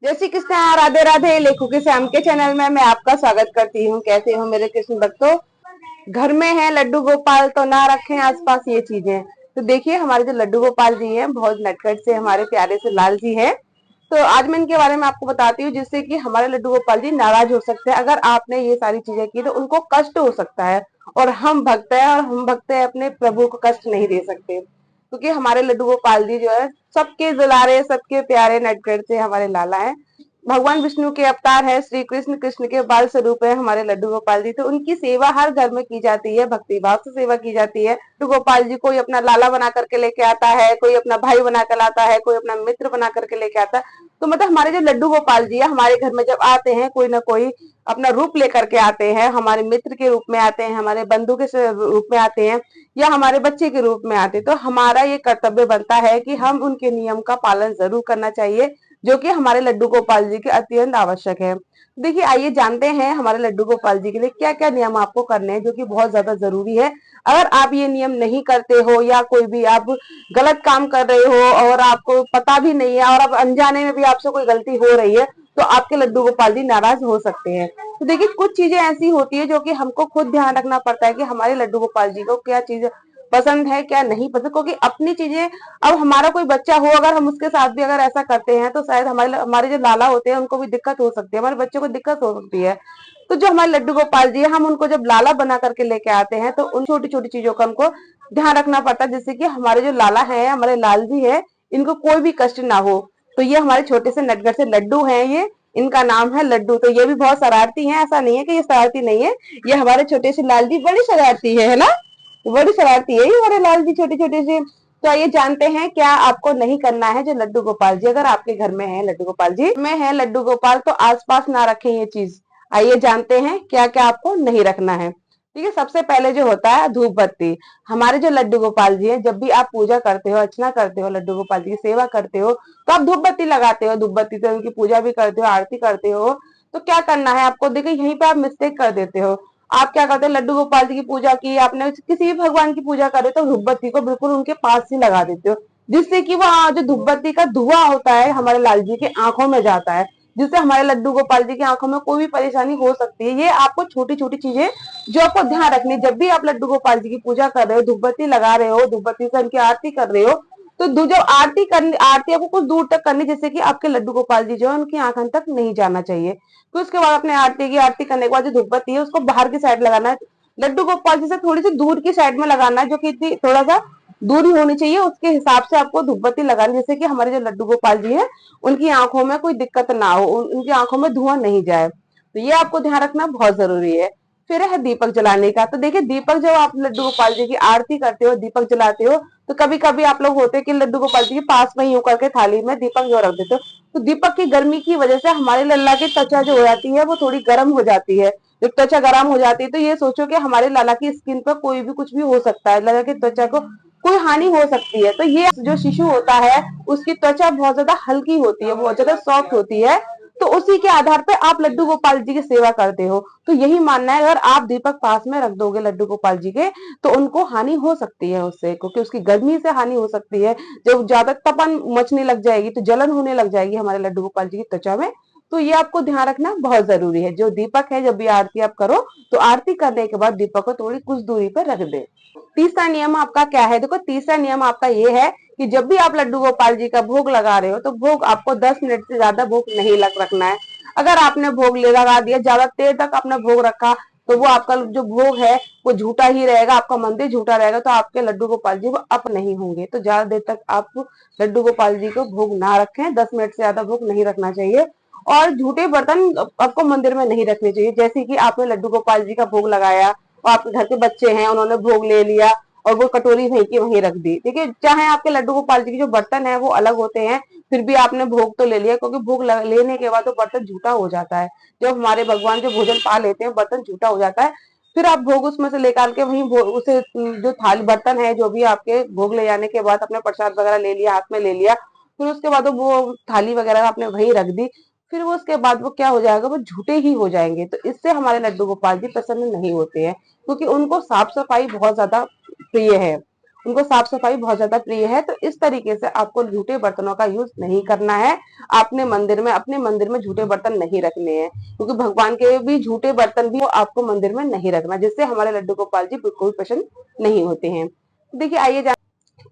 जय श्री कृष्ण। राधे राधे। लेखों के श्याम के चैनल में मैं आपका स्वागत करती हूँ। कैसे हो मेरे कृष्ण भक्तों। घर में है लड्डू गोपाल तो ना रखें आसपास ये चीजें। तो देखिए हमारे जो लड्डू गोपाल जी हैं बहुत नटखट से हमारे प्यारे से लाल जी हैं। तो आज मैं इनके बारे में आपको बताती हूँ जिससे कि हमारे लड्डू गोपाल जी नाराज हो सकते हैं। अगर आपने ये सारी चीजें की तो उनको कष्ट हो सकता है। और हम भक्त हैं और हम भक्त हैं अपने प्रभु को कष्ट नहीं दे सकते, क्योंकि हमारे लड्डू गोपाल जी जो है सबके दुलारे सबके प्यारे नटखट से हमारे लाला हैं। भगवान विष्णु के अवतार है, श्री कृष्ण कृष्ण के बाल स्वरूप है हमारे लड्डू गोपाल जी। तो उनकी सेवा हर घर में की जाती है, भक्ति भाव से सेवा की जाती है। लड्डू गोपाल जी कोई अपना लाला बना करके लेके आता है, कोई अपना भाई बना कर लाता है, कोई अपना मित्र बना करके लेके आता है। तो मतलब हमारे जो लड्डू गोपाल जी है हमारे घर में जब आते हैं कोई ना कोई अपना रूप लेकर के आते हैं। हमारे मित्र के रूप में आते हैं, हमारे बंधु के रूप में आते हैं, या हमारे बच्चे के रूप में आते हैं। तो हमारा ये कर्तव्य बनता है कि हम उनके नियम का पालन जरूर करना चाहिए, जो कि हमारे लड्डू गोपाल जी के अत्यंत आवश्यक है। देखिए आइए जानते हैं हमारे लड्डू गोपाल जी के लिए क्या क्या नियम आपको करने हैं, जो कि बहुत ज्यादा जरूरी है। अगर आप ये नियम नहीं करते हो या कोई भी आप गलत काम कर रहे हो और आपको पता भी नहीं है और अब अनजाने में भी आपसे कोई गलती हो रही है, तो आपके लड्डू गोपाल जी नाराज हो सकते हैं। तो देखिए कुछ चीजें ऐसी होती है जो कि हमको खुद ध्यान रखना पड़ता है कि हमारे लड्डू गोपाल जी को क्या चीज पसंद है क्या नहीं पसंद, क्योंकि अपनी चीजें अब हमारा कोई बच्चा हो अगर हम उसके साथ भी अगर ऐसा करते हैं तो शायद हमारे हमारे जो लाला होते हैं उनको भी दिक्कत हो सकती है, हमारे बच्चों को दिक्कत हो सकती है। तो जो हमारे लड्डू गोपाल जी है हम उनको जब लाला बना करके लेके आते हैं तो उन छोटी छोटी चीजों का हमको ध्यान रखना पड़ता है, जिससे कि हमारे जो लाला है हमारे लाल जी है इनको कोई भी कष्ट ना हो। तो ये हमारे छोटे से नटखट से लड्डू हैं, ये इनका नाम है लड्डू। तो ये भी बहुत शरारती हैं, ऐसा नहीं है कि ये शरारती नहीं है। ये हमारे छोटे से लाल जी बड़ी शरारती है ना। बड़ी शरारती है ये हमारे लाल जी छोटे छोटे से। तो आइए जानते हैं क्या आपको नहीं करना है। जो लड्डू गोपाल जी अगर आपके घर में है लड्डू गोपाल जी में है लड्डू गोपाल तो आसपास ना रखें ये चीज। आइए जानते हैं क्या क्या आपको नहीं रखना है। ठीक है, सबसे पहले जो होता है धूप बत्ती। हमारे जो लड्डू गोपाल जी हैं जब भी आप पूजा करते हो अर्चना करते हो लड्डू गोपाल जी की सेवा करते हो तो आप धूप बत्ती लगाते हो, धूप बत्ती से उनकी पूजा भी करते हो आरती करते हो। तो क्या करना है आपको, देखिए यहीं पे आप मिस्टेक कर देते हो। आप क्या करते हैं लड्डू गोपाल जी की पूजा की आपने, किसी भी भगवान की पूजा करे तो धूप बत्ती को बिल्कुल उनके पास ही लगा देते हो, जिससे कि वो जो धूप बत्ती का धुआं होता है हमारे लाल जी के आंखों में जाता है, जिससे हमारे लड्डू गोपाल जी की आंखों में कोई भी परेशानी हो सकती है। ये आपको छोटी छोटी चीजें जो आपको ध्यान रखनी, जब भी आप लड्डू गोपाल जी की पूजा कर रहे हो धूप बत्ती लगा रहे हो धूप बत्ती से उनकी आरती कर रहे हो, तो जो आरती करनी आरती आपको कुछ दूर तक करनी, जैसे कि आपके लड्डू गोपाल जी जो है उनकी आंखों तक नहीं जाना चाहिए। तो उसके बाद अपने आरती करने के बाद जो धूप बत्ती है उसको बाहर की साइड लगाना है, लड्डू गोपाल जी से थोड़ी सी दूर की साइड में लगाना है, जो कि इतनी थोड़ा सा दूरी होनी चाहिए उसके हिसाब से आपको धूप बत्ती लगानी, जैसे कि हमारे जो लड्डू गोपाल जी है उनकी आंखों में कोई दिक्कत ना हो, उनकी आंखों में धुआं नहीं जाए। तो ये आपको ध्यान रखना बहुत जरूरी है। फिर है दीपक जलाने का। तो देखिए दीपक जब आप लड्डू गोपाल जी की आरती करते हो दीपक जलाते हो तो कभी कभी आप लोग होते हैं कि लड्डू गोपाल जी के पास में ही होकर के थाली में दीपक जो रख देते हो, तो दीपक की गर्मी की वजह से हमारे लल्ला की त्वचा जो हो जाती है वो थोड़ी गर्म हो जाती है। जब त्वचा गर्म हो जाती है तो ये सोचो कि हमारे लाला की स्किन पर कोई भी कुछ भी हो सकता है, लाला की त्वचा को कोई हानि हो सकती है। तो ये जो शिशु होता है उसकी त्वचा बहुत ज्यादा हल्की होती है, बहुत ज्यादा सॉफ्ट होती है। तो उसी के आधार पे आप लड्डू गोपाल जी की सेवा करते हो। तो यही मानना है अगर आप दीपक पास में रख दोगे लड्डू गोपाल जी के तो उनको हानि हो सकती है उससे, क्योंकि उसकी गर्मी से हानि हो सकती है। जब ज्यादा तपन मचने लग जाएगी तो जलन होने लग जाएगी हमारे लड्डू गोपाल जी की त्वचा में। तो ये आपको ध्यान रखना बहुत जरूरी है। जो दीपक है जब भी आरती आप करो तो आरती करने के बाद दीपक को थोड़ी कुछ दूरी पर रख दे। तीसरा नियम आपका क्या है, देखो तीसरा नियम आपका ये है कि जब भी आप लड्डू गोपाल जी का भोग लगा रहे हो तो भोग आपको 10 मिनट से ज्यादा भोग नहीं रखना है। अगर आपने भोग लगा दिया ज्यादा देर तक आपने भोग रखा तो वो आपका जो भोग है वो झूठा ही रहेगा, आपका मंदिर झूठा रहेगा, तो आपके लड्डू गोपाल जी वो अप नहीं होंगे। तो ज्यादा देर तक आप लड्डू गोपाल जी को भोग ना रखें, 10 मिनट से ज्यादा भोग नहीं रखना चाहिए। और झूठे बर्तन आपको मंदिर में नहीं रखने चाहिए, जैसे कि आपने लड्डू गोपाल जी का भोग लगाया और आपके घर के बच्चे हैं उन्होंने भोग ले लिया और वो कटोरी वहीं की वहीं रख दी। देखिए चाहे आपके लड्डू गोपाल जी के जो बर्तन है वो अलग होते हैं, फिर भी आपने भोग तो ले लिया, क्योंकि भोग लेने के बाद वो बर्तन झूठा हो जाता है। जब हमारे भगवान जो भोजन पा लेते हैं बर्तन झूठा हो जाता है। फिर आप भोग उसमें से निकाल के वहीं उसे जो थाली बर्तन है जो भी आपके भोग ले जाने के बाद अपने प्रसाद वगैरह ले लिया हाथ में ले लिया, फिर उसके बाद वो थाली वगैरह आपने वहीं रख दी, फिर वो उसके बाद वो क्या हो जाएगा वो झूठे ही हो जाएंगे। तो इससे हमारे लड्डू गोपाल जी प्रसन्न नहीं होते हैं, क्योंकि उनको साफ सफाई बहुत ज्यादा प्रिय है। उनको साफ सफाई बहुत ज्यादा प्रिय है। तो इस तरीके से आपको झूठे बर्तनों का यूज नहीं करना है। अपने मंदिर में झूठे बर्तन नहीं रखने हैं, क्योंकि भगवान के भी झूठे बर्तन भी आपको मंदिर में नहीं रखना, जिससे हमारे लड्डू गोपाल जी बिल्कुल प्रसन्न नहीं होते हैं। देखिए आइए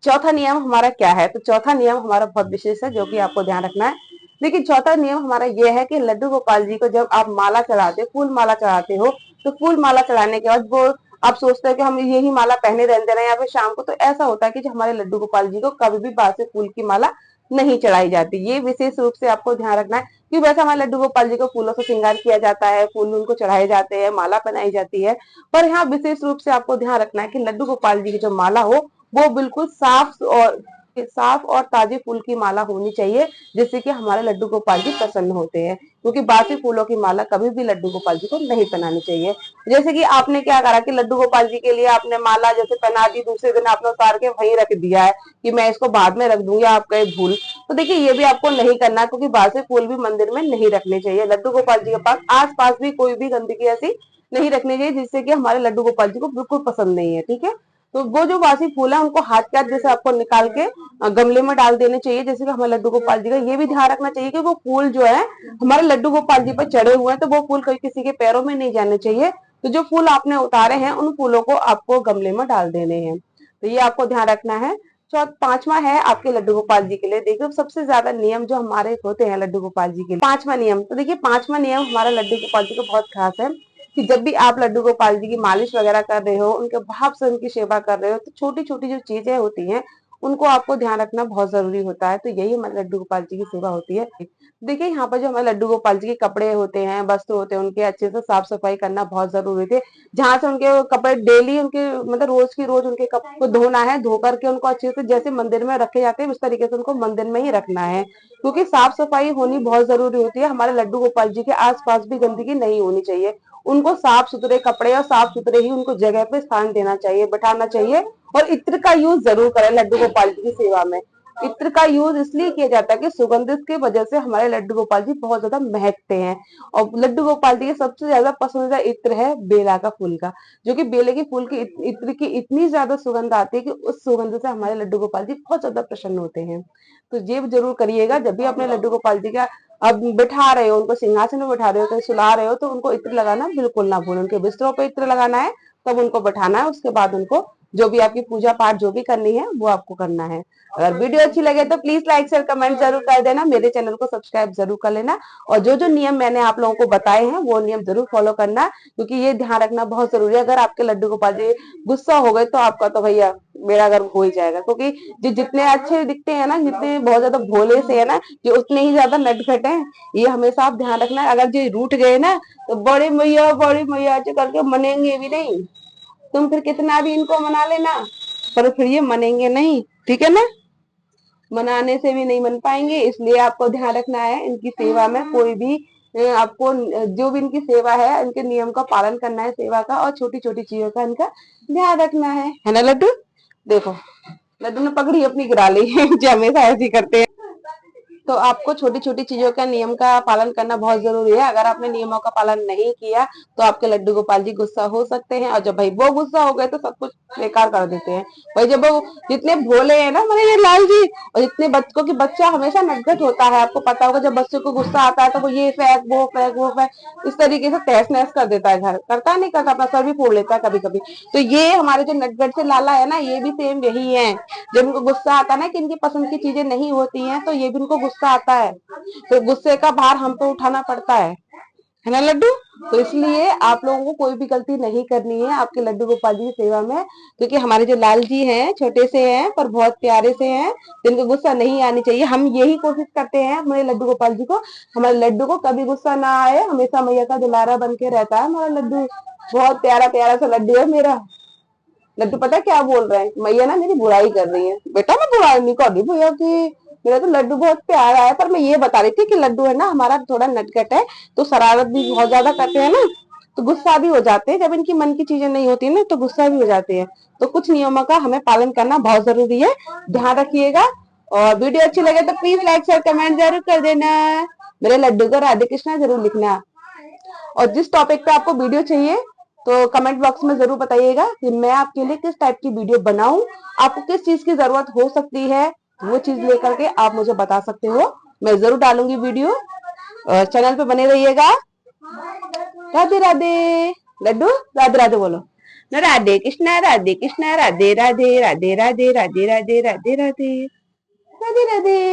चौथा नियम हमारा क्या है। तो चौथा नियम हमारा बहुत विशेष है, जो कि आपको ध्यान रखना है। देखिए चौथा नियम हमारा यह है कि लड्डू गोपाल जी को जब आप माला चढ़ाते, फूल माला चढ़ाते हो, तो फूल माला चढ़ाने के बाद वो आप सोचते हैं कि हम यही माला पहने रहते रहे या फिर शाम को, तो ऐसा होता है कि हमारे लड्डू गोपाल जी को कभी भी बाहर से फूल की माला नहीं चढ़ाई जाती। ये विशेष रूप से आपको ध्यान रखना है कि वैसे हमारे लड्डू गोपाल जी को फूलों से श्रृंगार किया जाता है, फूल उनको चढ़ाए जाते हैं, माला पहनाई जाती है, पर यहाँ विशेष रूप से आपको ध्यान रखना है कि लड्डू गोपाल जी की जो माला हो वो बिल्कुल साफ और ताजे फूल की माला होनी चाहिए, जिससे कि हमारे लड्डू गोपाल जी प्रसन्न होते हैं। क्योंकि बासी फूलों की माला कभी भी लड्डू गोपाल जी को नहीं पहनानी चाहिए। जैसे कि आपने क्या करा कि लड्डू गोपाल जी के लिए आपने माला जैसे पहना दी, दूसरे दिन आपने उतार के वहीं रख दिया है कि मैं इसको बाद में रख दूंगी, आप गए भूल। तो देखिए ये भी आपको नहीं करना, क्योंकि बासी फूल भी मंदिर में नहीं रखने चाहिए। लड्डू गोपाल जी के पास आस पास भी कोई भी गंदगी ऐसी नहीं रखनी चाहिए, जिससे कि हमारे लड्डू गोपाल जी को बिल्कुल पसंद नहीं है। ठीक है, तो वो जो बासी फूल है उनको हाथ के हाथ जैसे आपको निकाल के गमले में डाल देने चाहिए, जैसे कि हमारे लड्डू गोपाल जी का ये भी ध्यान रखना चाहिए कि वो फूल जो है हमारे लड्डू गोपाल जी पर चढ़े हुए हैं, तो वो फूल कोई किसी के पैरों में नहीं जाने चाहिए। तो जो फूल आपने उतारे हैं उन फूलों को आपको गमले में डाल देने हैं। तो ये आपको ध्यान रखना है। पांचवा है आपके लड्डू गोपाल जी के लिए। देखिए सबसे ज्यादा नियम जो हमारे होते हैं लड्डू गोपाल जी के लिए, पांचवा नियम। तो देखिए पांचवा नियम हमारा लड्डू गोपाल जी को बहुत खास है कि जब भी आप लड्डू गोपाल जी की मालिश वगैरह कर रहे हो, उनके भाव से उनकी सेवा कर रहे हो, तो छोटी छोटी जो चीजें होती हैं उनको आपको ध्यान रखना बहुत जरूरी होता है। तो यही हमारे लड्डू गोपाल जी की सेवा होती है। देखिए यहाँ पर जो हमारे लड्डू गोपाल जी के कपड़े होते हैं, वस्त्र होते हैं, उनके अच्छे से साफ सफाई करना बहुत जरूरी है। जहां से उनके कपड़े डेली उनके मतलब रोज की रोज उनके कपड़े को धोना है, धो करके उनको अच्छे से जैसे मंदिर में रखे जाते हैं उस तरीके से उनको मंदिर में ही रखना है, क्योंकि साफ सफाई होनी बहुत जरूरी होती है। हमारे लड्डू गोपाल जी के आसपास भी गंदगी नहीं होनी चाहिए। उनको साफ सुथरे कपड़े और साफ सुथरे ही उनको जगह पे स्थान देना चाहिए, बैठाना चाहिए। और इत्र का यूज जरूर करें लड्डू गोपाल जी की सेवा में। इत्र का यूज इसलिए किया जाता है कि सुगंधित की वजह से हमारे लड्डू गोपाल जी बहुत ज्यादा महकते हैं। और लड्डू गोपाल जी के सबसे ज्यादा पसंदीदा इत्र है बेला का फूल का, जो कि बेले के फूल की इत्र की इतनी ज्यादा सुगंध आती है कि उस सुगंध से हमारे लड्डू गोपाल जी बहुत ज्यादा प्रसन्न होते हैं। तो ये जरूर करिएगा, जब भी अपने लड्डू गोपाल जी का अब बिठा रहे हो, उनको सिंहासन में बैठा रहे हो, कहीं सुला रहे हो, तो उनको इत्र लगाना बिल्कुल ना भूलें। उनके बिस्तरों पे इत्र लगाना है, तब उनको बैठाना है। उसके बाद उनको जो भी आपकी पूजा पाठ जो भी करनी है वो आपको करना है। अगर वीडियो अच्छी लगे तो प्लीज लाइक शेयर कमेंट जरूर कर देना, मेरे चैनल को सब्सक्राइब जरूर कर लेना, और जो जो नियम मैंने आप लोगों को बताए हैं वो नियम जरूर फॉलो करना, क्योंकि ये ध्यान रखना बहुत जरूरी है। अगर आपके लड्डू गोपाल जी गुस्सा हो गए तो आपका तो भैया बेड़ा गर्क हो ही जाएगा, क्योंकि जो जितने अच्छे दिखते हैं ना, जितने बहुत ज्यादा भोले से है ना, ये उतने ही ज्यादा नटखट हैं। ये हमेशा आप ध्यान रखना है। अगर जो रूठ गए ना तो बड़ी मैया करके मनेंगे भी नहीं। तुम फिर कितना भी इनको मना लेना, पर फिर ये मनेंगे नहीं। ठीक है ना, मनाने से भी नहीं मन पाएंगे। इसलिए आपको ध्यान रखना है, इनकी सेवा में कोई भी आपको जो भी इनकी सेवा है, इनके नियम का पालन करना है सेवा का, और छोटी छोटी चीजों का इनका ध्यान रखना है ना लड्डू। देखो लड्डू ने पकड़ी अपनी गिरा ली जो हमेशा ऐसी करते हैं। तो आपको छोटी छोटी चीजों का नियम का पालन करना बहुत जरूरी है। अगर आपने नियमों का पालन नहीं किया तो आपके लड्डू गोपाल जी गुस्सा हो सकते हैं, और जब भाई वो गुस्सा हो गए तो सब कुछ बेकार कर देते हैं। भाई जब वो जितने भोले हैं ना मेरे ये लाल जी, और जितने बच्चों की बच्चा हमेशा नटखट होता है, आपको पता होगा जब बच्चे को गुस्सा आता है तो वो ये फेंक वो फेंक वो फेंक, इस तरीके से तहस नहस कर देता है घर, करता नहीं करता, अपना सर भी फोड़ लेता है कभी कभी। तो ये हमारे जो नटखट से लाला है ना, ये भी सेम यही है। जब इनको गुस्सा आता है ना कि इनकी पसंद की चीजें नहीं होती हैं, तो ये भी इनको गुस्सा आता है, तो गुस्से का भार हम पे उठाना पड़ता है ना लड्डू। तो इसलिए आप लोगों को कोई भी गलती नहीं करनी है आपके लड्डू गोपाल जी की सेवा में, क्योंकि हमारे जो लाल जी हैं छोटे से हैं पर बहुत प्यारे से हैं, जिनको गुस्सा नहीं आनी चाहिए। हम यही कोशिश करते हैं हमारे लड्डू गोपाल जी को, हमारे लड्डू को कभी गुस्सा ना आए, हमेशा मैया का दुलारा बन के रहता है हमारा लड्डू। बहुत प्यारा प्यारा सा लड्डू है मेरा। लड्डू पता क्या बोल रहे हैं, मैया ना मेरी बुराई कर रही है। बेटा मैं बुराई नहीं कर रही भैया की, मेरा तो लड्डू बहुत प्यारा है। पर मैं ये बता रही थी कि लड्डू है ना हमारा थोड़ा नटखट है, तो शरारत भी बहुत ज्यादा करते हैं ना, तो गुस्सा भी हो जाते हैं। जब इनकी मन की चीजें नहीं होती ना तो गुस्सा भी हो जाते हैं। तो कुछ नियमों का हमें पालन करना बहुत जरूरी है, ध्यान रखिएगा। और वीडियो अच्छी लगे तो प्लीज लाइक शेयर कमेंट जरूर कर देना, मेरे लड्डू को राधे कृष्णा जरूर लिखना। और जिस टॉपिक पे आपको वीडियो चाहिए तो कमेंट बॉक्स में जरूर बताइएगा कि मैं आपके लिए किस टाइप की वीडियो बनाऊं, आपको किस चीज की जरूरत हो सकती है, वो चीज लेकर के आप मुझे बता सकते हो, मैं जरूर डालूंगी वीडियो। चैनल पे बने रहिएगा। राधे राधे। लड्डू राधे राधे बोलो ना। राधे कृष्णा राधे कृष्णा, राधे राधे, राधे राधे, राधे राधे, राधे राधे, राधे राधे।